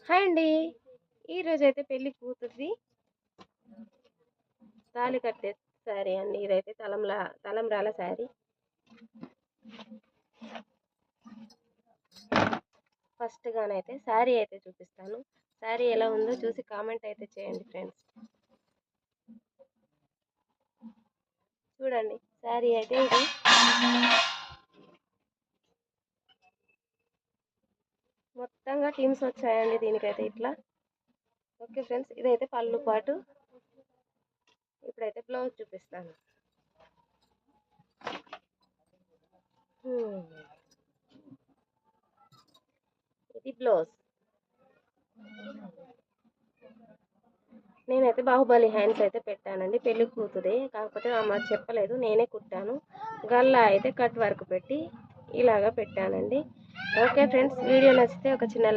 Hi అండి. ఈరోజు అయితే పెళ్లి కూతురిది తాళి కట్టే శారీ అండి. ఇదైతే తలంబ్రాల శారీ. ఫస్ట్ గానైతే శారీ అయితే చూపిస్తాను. శారీ ఎలా ఉందో చూసి కామెంట్ అయితే చేయండి ఫ్రెండ్స్. చూడండి శారీ అయితే ఇది మొత్తంగా టీమ్స్ వచ్చాయండి దీనికైతే ఇట్లా. ఓకే ఫ్రెండ్స్, ఇదైతే పళ్ళు పాటు. ఇప్పుడైతే బ్లౌజ్ చూపిస్తాను. ఇది బ్లౌజ్. నేనైతే బాహుబలి హ్యాండ్స్ అయితే పెట్టానండి. పెళ్లి కూతురే, కాకపోతే ఆమె చెప్పలేదు, నేనే కుట్టాను. గల్లా అయితే కట్ వర్క్ పెట్టి ఇలాగా పెట్టానండి. ఓకే ఫ్రెండ్స్, వీడియో నచ్చితే ఒక చిన్న